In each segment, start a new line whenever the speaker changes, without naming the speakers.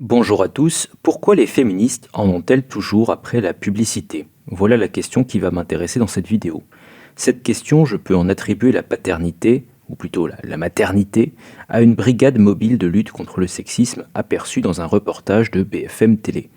Bonjour à tous, pourquoi les féministes en ont-elles toujours après la publicité? Voilà la question qui va m'intéresser dans cette vidéo. Cette question, je peux en attribuer la paternité, ou plutôt la maternité, à une brigade mobile de lutte contre le sexisme aperçue dans un reportage de BFM Télé.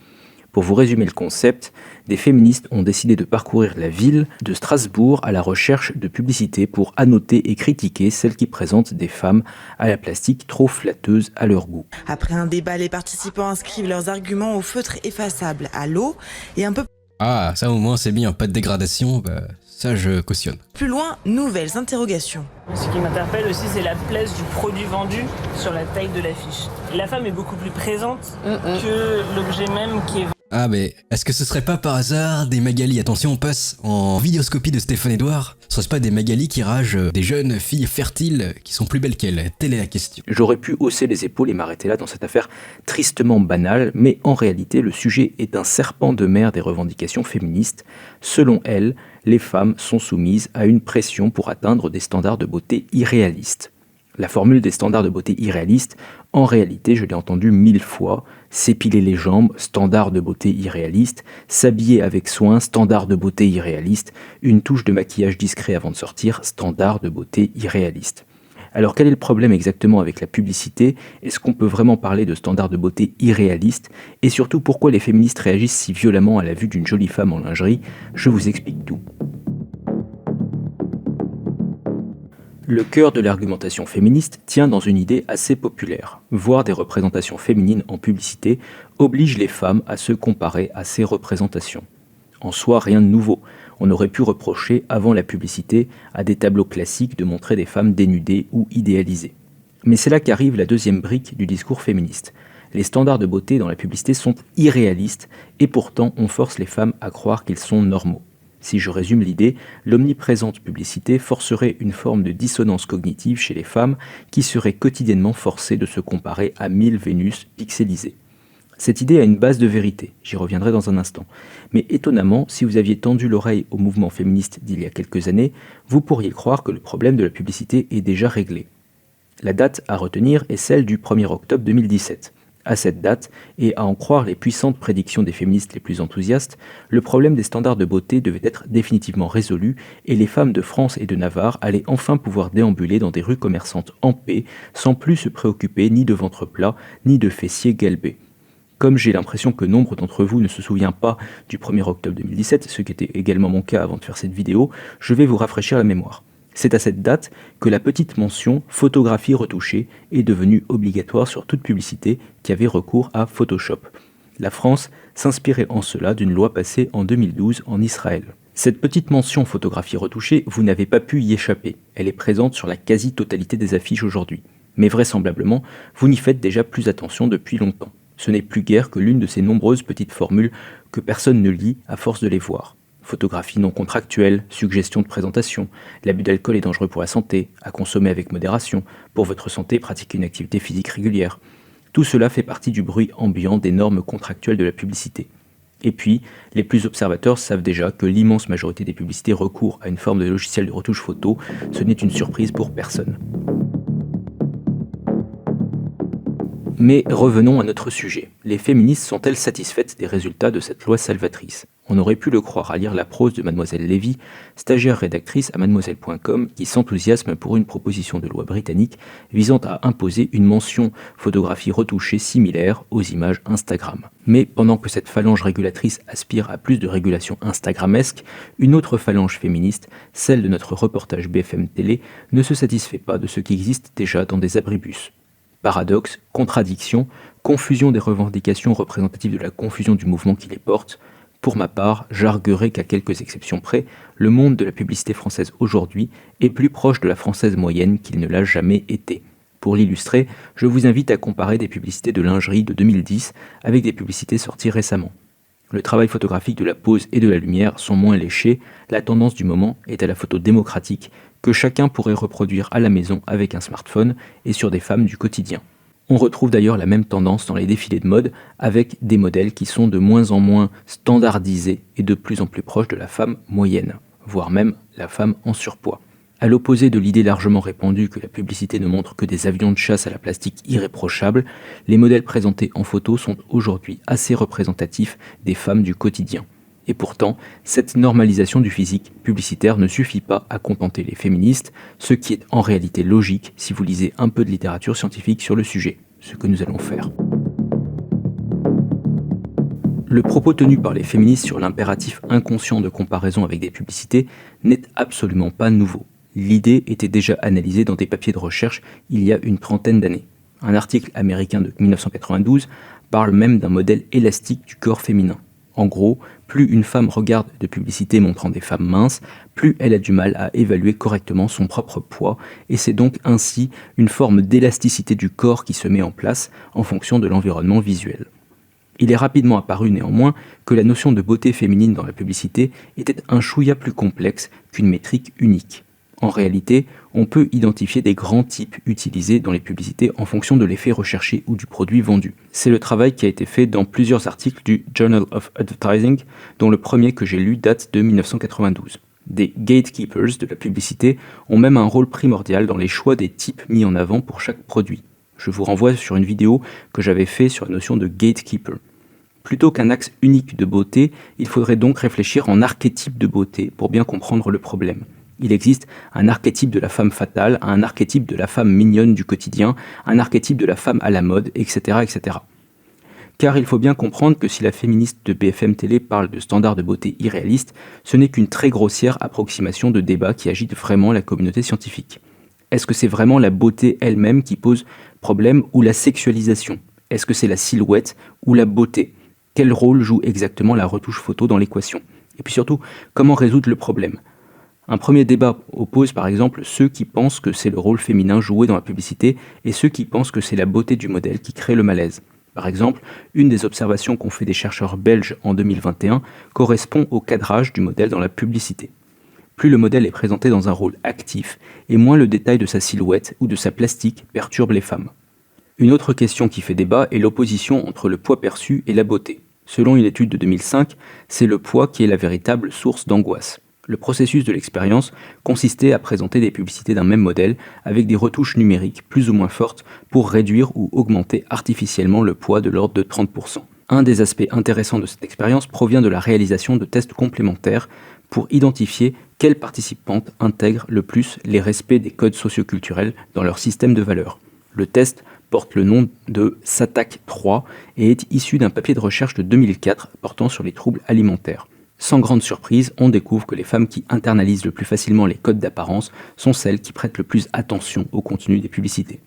Pour vous résumer le concept, des féministes ont décidé de parcourir la ville de Strasbourg à la recherche de publicités pour annoter et critiquer celles qui présentent des femmes à la plastique trop flatteuse à leur goût.
Après un débat, les participants inscrivent leurs arguments au feutre effaçable, à l'eau et un peu
Ah, ça au moins c'est bien, pas de dégradation, ça je cautionne.
plus loin, nouvelles interrogations.
Ce qui m'interpelle aussi, c'est la place du produit vendu sur la taille de l'affiche. La femme est beaucoup plus présente que l'objet même qui est.
Ah mais, est-ce que ce serait pas par hasard des Magali? Attention, on passe en vidéoscopie de Stéphane Edouard. Ce serait pas des Magali qui ragent des jeunes filles fertiles qui sont plus belles qu'elles? Telle est la question.
J'aurais pu hausser les épaules et m'arrêter là dans cette affaire tristement banale, mais en réalité, le sujet est un serpent de mer des revendications féministes. Selon elles, les femmes sont soumises à une pression pour atteindre des standards de beauté irréalistes. La formule des standards de beauté irréalistes, en réalité, je l'ai entendue 1000 fois. S'épiler les jambes, standard de beauté irréaliste. S'habiller avec soin, standard de beauté irréaliste. Une touche de maquillage discret avant de sortir, standard de beauté irréaliste. Alors quel est le problème exactement avec la publicité? Est-ce qu'on peut vraiment parler de standards de beauté irréalistes? Et surtout, pourquoi les féministes réagissent si violemment à la vue d'une jolie femme en lingerie? Je vous explique tout. Le cœur de l'argumentation féministe tient dans une idée assez populaire. Voir des représentations féminines en publicité oblige les femmes à se comparer à ces représentations. En soi, rien de nouveau. On aurait pu reprocher, avant la publicité, à des tableaux classiques de montrer des femmes dénudées ou idéalisées. Mais c'est là qu'arrive la deuxième brique du discours féministe. Les standards de beauté dans la publicité sont irréalistes et pourtant on force les femmes à croire qu'ils sont normaux. Si je résume l'idée, l'omniprésente publicité forcerait une forme de dissonance cognitive chez les femmes qui seraient quotidiennement forcées de se comparer à 1000 Vénus pixelisées. Cette idée a une base de vérité, j'y reviendrai dans un instant. Mais étonnamment, si vous aviez tendu l'oreille au mouvement féministe d'il y a quelques années, vous pourriez croire que le problème de la publicité est déjà réglé. La date à retenir est celle du 1er octobre 2017. À cette date, et à en croire les puissantes prédictions des féministes les plus enthousiastes, le problème des standards de beauté devait être définitivement résolu et les femmes de France et de Navarre allaient enfin pouvoir déambuler dans des rues commerçantes en paix, sans plus se préoccuper ni de ventre plat, ni de fessiers galbés. Comme j'ai l'impression que nombre d'entre vous ne se souviennent pas du 1er octobre 2017, ce qui était également mon cas avant de faire cette vidéo, je vais vous rafraîchir la mémoire. C'est à cette date que la petite mention photographie retouchée est devenue obligatoire sur toute publicité qui avait recours à Photoshop. La France s'inspirait en cela d'une loi passée en 2012 en Israël. Cette petite mention photographie retouchée, vous n'avez pas pu y échapper. Elle est présente sur la quasi-totalité des affiches aujourd'hui. Mais vraisemblablement, vous n'y faites déjà plus attention depuis longtemps. Ce n'est plus guère que l'une de ces nombreuses petites formules que personne ne lit à force de les voir. Photographie non contractuelle, suggestion de présentation, l'abus d'alcool est dangereux pour la santé, à consommer avec modération, pour votre santé pratiquez une activité physique régulière. Tout cela fait partie du bruit ambiant des normes contractuelles de la publicité. Et puis, les plus observateurs savent déjà que l'immense majorité des publicités recourent à une forme de logiciel de retouche photo, ce n'est une surprise pour personne. Mais revenons à notre sujet. Les féministes sont-elles satisfaites des résultats de cette loi salvatrice? On aurait pu le croire à lire la prose de Mademoiselle Lévy, stagiaire rédactrice à mademoiselle.com, qui s'enthousiasme pour une proposition de loi britannique visant à imposer une mention photographie retouchée similaire aux images Instagram. Mais pendant que cette phalange régulatrice aspire à plus de régulation instagramesque, une autre phalange féministe, celle de notre reportage BFM Télé, ne se satisfait pas de ce qui existe déjà dans des abribus. Paradoxe, contradiction, confusion des revendications représentatives de la confusion du mouvement qui les porte. Pour ma part, j'arguerai qu'à quelques exceptions près, le monde de la publicité française aujourd'hui est plus proche de la française moyenne qu'il ne l'a jamais été. Pour l'illustrer, je vous invite à comparer des publicités de lingerie de 2010 avec des publicités sorties récemment. Le travail photographique de la pose et de la lumière sont moins léchés, la tendance du moment est à la photo démocratique que chacun pourrait reproduire à la maison avec un smartphone et sur des femmes du quotidien. On retrouve d'ailleurs la même tendance dans les défilés de mode avec des modèles qui sont de moins en moins standardisés et de plus en plus proches de la femme moyenne, voire même la femme en surpoids. À l'opposé de l'idée largement répandue que la publicité ne montre que des avions de chasse à la plastique irréprochable, les modèles présentés en photo sont aujourd'hui assez représentatifs des femmes du quotidien. Et pourtant, cette normalisation du physique publicitaire ne suffit pas à contenter les féministes, ce qui est en réalité logique si vous lisez un peu de littérature scientifique sur le sujet, ce que nous allons faire. Le propos tenu par les féministes sur l'impératif inconscient de comparaison avec des publicités n'est absolument pas nouveau. L'idée était déjà analysée dans des papiers de recherche il y a une trentaine d'années. Un article américain de 1992 parle même d'un modèle élastique du corps féminin. En gros, plus une femme regarde de publicités montrant des femmes minces, plus elle a du mal à évaluer correctement son propre poids, et c'est donc ainsi une forme d'élasticité du corps qui se met en place en fonction de l'environnement visuel. Il est rapidement apparu néanmoins que la notion de beauté féminine dans la publicité était un chouïa plus complexe qu'une métrique unique. En réalité, on peut identifier des grands types utilisés dans les publicités en fonction de l'effet recherché ou du produit vendu. C'est le travail qui a été fait dans plusieurs articles du Journal of Advertising, dont le premier que j'ai lu date de 1992. Des gatekeepers de la publicité ont même un rôle primordial dans les choix des types mis en avant pour chaque produit. Je vous renvoie sur une vidéo que j'avais faite sur la notion de gatekeeper. Plutôt qu'un axe unique de beauté, il faudrait donc réfléchir en archétype de beauté pour bien comprendre le problème. Il existe un archétype de la femme fatale, un archétype de la femme mignonne du quotidien, un archétype de la femme à la mode, etc., etc. Car il faut bien comprendre que si la féministe de BFM Télé parle de standards de beauté irréalistes, ce n'est qu'une très grossière approximation de débat qui agite vraiment la communauté scientifique. Est-ce que c'est vraiment la beauté elle-même qui pose problème ou la sexualisation ? Est-ce que c'est la silhouette ou la beauté ? Quel rôle joue exactement la retouche photo dans l'équation ? Et puis surtout, comment résoudre le problème ? Un premier débat oppose par exemple ceux qui pensent que c'est le rôle féminin joué dans la publicité et ceux qui pensent que c'est la beauté du modèle qui crée le malaise. Par exemple, une des observations qu'ont fait des chercheurs belges en 2021 correspond au cadrage du modèle dans la publicité. Plus le modèle est présenté dans un rôle actif, et moins le détail de sa silhouette ou de sa plastique perturbe les femmes. Une autre question qui fait débat est l'opposition entre le poids perçu et la beauté. Selon une étude de 2005, c'est le poids qui est la véritable source d'angoisse. Le processus de l'expérience consistait à présenter des publicités d'un même modèle avec des retouches numériques plus ou moins fortes pour réduire ou augmenter artificiellement le poids de l'ordre de 30%. Un des aspects intéressants de cette expérience provient de la réalisation de tests complémentaires pour identifier quelles participantes intègrent le plus les respects des codes socioculturels dans leur système de valeurs. Le test porte le nom de SATAC3 et est issu d'un papier de recherche de 2004 portant sur les troubles alimentaires. Sans grande surprise, on découvre que les femmes qui internalisent le plus facilement les codes d'apparence sont celles qui prêtent le plus attention au contenu des publicités.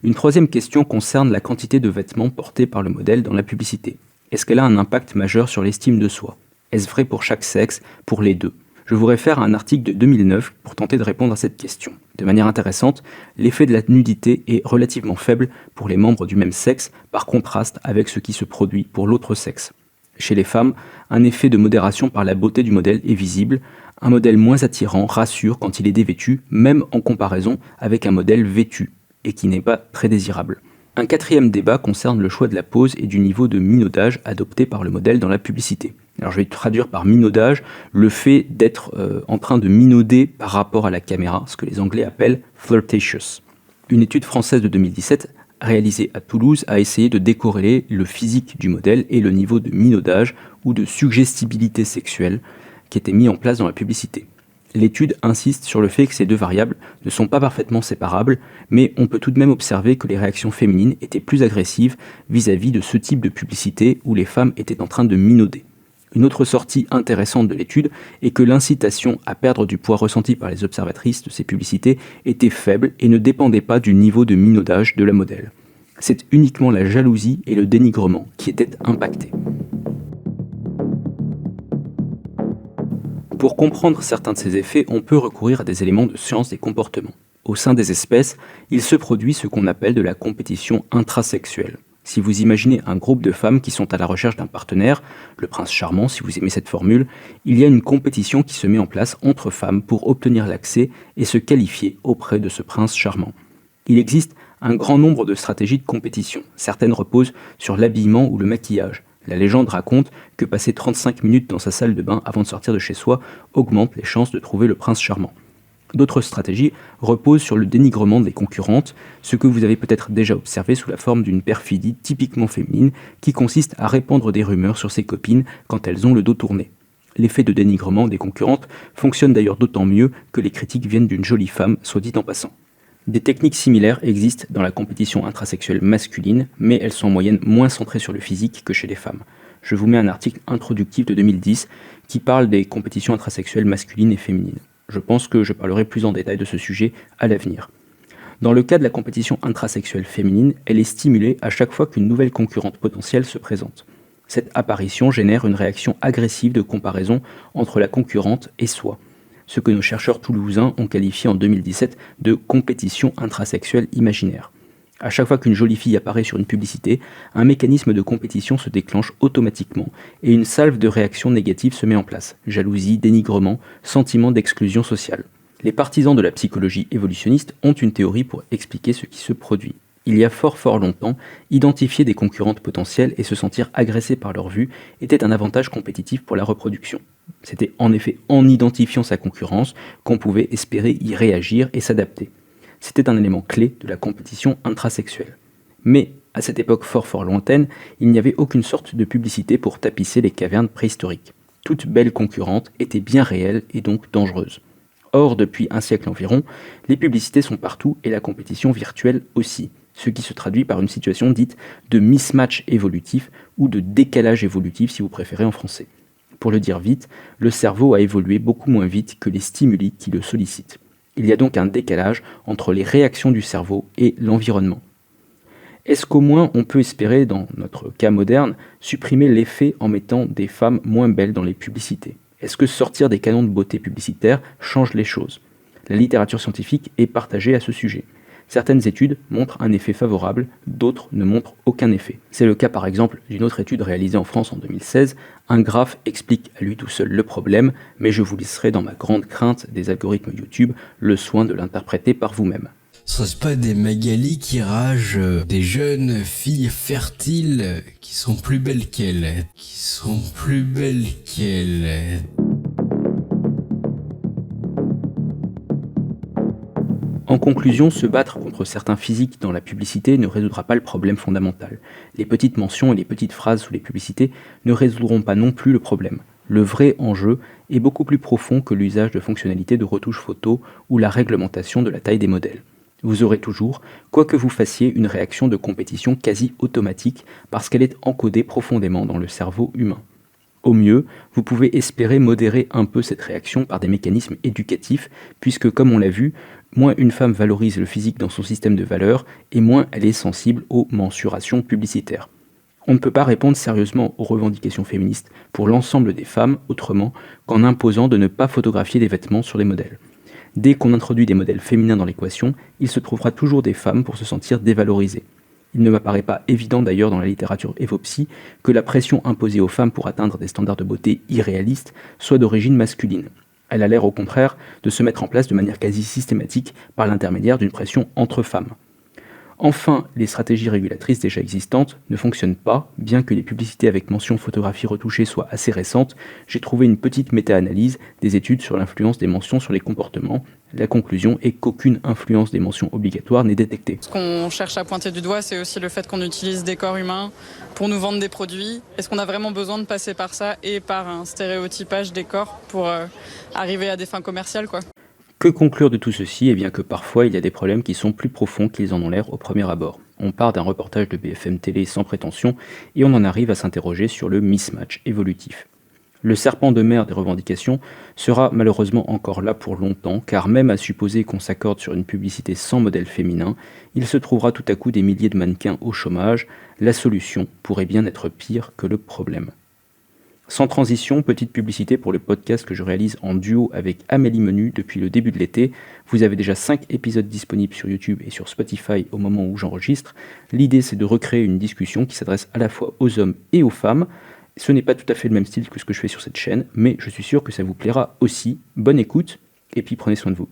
Une troisième question concerne la quantité de vêtements portés par le modèle dans la publicité. Est-ce qu'elle a un impact majeur sur l'estime de soi ? Est-ce vrai pour chaque sexe, pour les deux ? Je vous réfère à un article de 2009 pour tenter de répondre à cette question. De manière intéressante, l'effet de la nudité est relativement faible pour les membres du même sexe, par contraste avec ce qui se produit pour l'autre sexe. Chez les femmes, un effet de modération par la beauté du modèle est visible. Un modèle moins attirant rassure quand il est dévêtu, même en comparaison avec un modèle vêtu, et qui n'est pas très désirable. Un quatrième débat concerne le choix de la pose et du niveau de minaudage adopté par le modèle dans la publicité. Alors je vais traduire par minaudage le fait d'être en train de minauder par rapport à la caméra, ce que les Anglais appellent flirtatious. Une étude française de 2017 réalisée à Toulouse a essayé de décorréler le physique du modèle et le niveau de minaudage ou de suggestibilité sexuelle qui était mis en place dans la publicité. L'étude insiste sur le fait que ces deux variables ne sont pas parfaitement séparables, mais on peut tout de même observer que les réactions féminines étaient plus agressives vis-à-vis de ce type de publicité où les femmes étaient en train de minauder. Une autre sortie intéressante de l'étude est que l'incitation à perdre du poids ressentie par les observatrices de ces publicités était faible et ne dépendait pas du niveau de minaudage de la modèle. C'est uniquement la jalousie et le dénigrement qui étaient impactés. Pour comprendre certains de ces effets, on peut recourir à des éléments de science des comportements. Au sein des espèces, il se produit ce qu'on appelle de la compétition intrasexuelle. Si vous imaginez un groupe de femmes qui sont à la recherche d'un partenaire, le prince charmant si vous aimez cette formule, il y a une compétition qui se met en place entre femmes pour obtenir l'accès et se qualifier auprès de ce prince charmant. Il existe un grand nombre de stratégies de compétition. Certaines reposent sur l'habillement ou le maquillage. La légende raconte que passer 35 minutes dans sa salle de bain avant de sortir de chez soi augmente les chances de trouver le prince charmant. D'autres stratégies reposent sur le dénigrement des concurrentes, ce que vous avez peut-être déjà observé sous la forme d'une perfidie typiquement féminine qui consiste à répandre des rumeurs sur ses copines quand elles ont le dos tourné. L'effet de dénigrement des concurrentes fonctionne d'ailleurs d'autant mieux que les critiques viennent d'une jolie femme, soit dit en passant. Des techniques similaires existent dans la compétition intrasexuelle masculine, mais elles sont en moyenne moins centrées sur le physique que chez les femmes. Je vous mets un article introductif de 2010 qui parle des compétitions intrasexuelles masculines et féminines. Je pense que je parlerai plus en détail de ce sujet à l'avenir. Dans le cas de la compétition intrasexuelle féminine, elle est stimulée à chaque fois qu'une nouvelle concurrente potentielle se présente. Cette apparition génère une réaction agressive de comparaison entre la concurrente et soi, ce que nos chercheurs toulousains ont qualifié en 2017 de compétition intrasexuelle imaginaire. À chaque fois qu'une jolie fille apparaît sur une publicité, un mécanisme de compétition se déclenche automatiquement et une salve de réactions négatives se met en place. Jalousie, dénigrement, sentiment d'exclusion sociale. Les partisans de la psychologie évolutionniste ont une théorie pour expliquer ce qui se produit. Il y a fort longtemps, identifier des concurrentes potentielles et se sentir agressé par leur vue était un avantage compétitif pour la reproduction. C'était en effet en identifiant sa concurrence qu'on pouvait espérer y réagir et s'adapter. C'était un élément clé de la compétition intrasexuelle. Mais, à cette époque fort lointaine, il n'y avait aucune sorte de publicité pour tapisser les cavernes préhistoriques. Toute belle concurrente était bien réelle et donc dangereuse. Or, depuis un siècle environ, les publicités sont partout et la compétition virtuelle aussi, ce qui se traduit par une situation dite de mismatch évolutif ou de décalage évolutif si vous préférez en français. Pour le dire vite, le cerveau a évolué beaucoup moins vite que les stimuli qui le sollicitent. Il y a donc un décalage entre les réactions du cerveau et l'environnement. Est-ce qu'au moins on peut espérer, dans notre cas moderne, supprimer l'effet en mettant des femmes moins belles dans les publicités ? Est-ce que sortir des canons de beauté publicitaires change les choses ? La littérature scientifique est partagée à ce sujet. Certaines études montrent un effet favorable, d'autres ne montrent aucun effet. C'est le cas par exemple d'une autre étude réalisée en France en 2016. Un graphe explique à lui tout seul le problème, mais je vous laisserai dans ma grande crainte des algorithmes YouTube le soin de l'interpréter par vous-même.
Serait-ce pas des Magali qui ragent des jeunes filles fertiles qui sont plus belles qu'elles,
En conclusion, se battre contre certains physiques dans la publicité ne résoudra pas le problème fondamental. Les petites mentions et les petites phrases sous les publicités ne résoudront pas non plus le problème. Le vrai enjeu est beaucoup plus profond que l'usage de fonctionnalités de retouche photo ou la réglementation de la taille des modèles. Vous aurez toujours, quoi que vous fassiez, une réaction de compétition quasi automatique parce qu'elle est encodée profondément dans le cerveau humain. Au mieux, vous pouvez espérer modérer un peu cette réaction par des mécanismes éducatifs, puisque, comme on l'a vu, moins une femme valorise le physique dans son système de valeurs, et moins elle est sensible aux mensurations publicitaires. On ne peut pas répondre sérieusement aux revendications féministes pour l'ensemble des femmes autrement qu'en imposant de ne pas photographier des vêtements sur les modèles. Dès qu'on introduit des modèles féminins dans l'équation, il se trouvera toujours des femmes pour se sentir dévalorisées. Il ne m'apparaît pas évident d'ailleurs dans la littérature évopsy que la pression imposée aux femmes pour atteindre des standards de beauté irréalistes soit d'origine masculine. Elle a l'air au contraire de se mettre en place de manière quasi systématique par l'intermédiaire d'une pression entre femmes. Enfin, les stratégies régulatrices déjà existantes ne fonctionnent pas, bien que les publicités avec mention photographie retouchée soient assez récentes. J'ai trouvé une petite méta-analyse des études sur l'influence des mentions sur les comportements. La conclusion est qu'aucune influence des mentions obligatoires n'est détectée.
Ce qu'on cherche à pointer du doigt, c'est aussi le fait qu'on utilise des corps humains pour nous vendre des produits. Est-ce qu'on a vraiment besoin de passer par ça et par un stéréotypage des corps pour arriver à des fins commerciales, quoi ?
Que conclure de tout ceci ? Eh bien que parfois il y a des problèmes qui sont plus profonds qu'ils en ont l'air au premier abord. On part d'un reportage de BFM Télé sans prétention et on en arrive à s'interroger sur le mismatch évolutif. Le serpent de mer des revendications sera malheureusement encore là pour longtemps, car même à supposer qu'on s'accorde sur une publicité sans modèle féminin, il se trouvera tout à coup des milliers de mannequins au chômage. La solution pourrait bien être pire que le problème. Sans transition, petite publicité pour le podcast que je réalise en duo avec Amélie Menu depuis le début de l'été. Vous avez déjà 5 épisodes disponibles sur YouTube et sur Spotify au moment où j'enregistre. L'idée, c'est de recréer une discussion qui s'adresse à la fois aux hommes et aux femmes. Ce n'est pas tout à fait le même style que ce que je fais sur cette chaîne, mais je suis sûr que ça vous plaira aussi. Bonne écoute, et puis prenez soin de vous.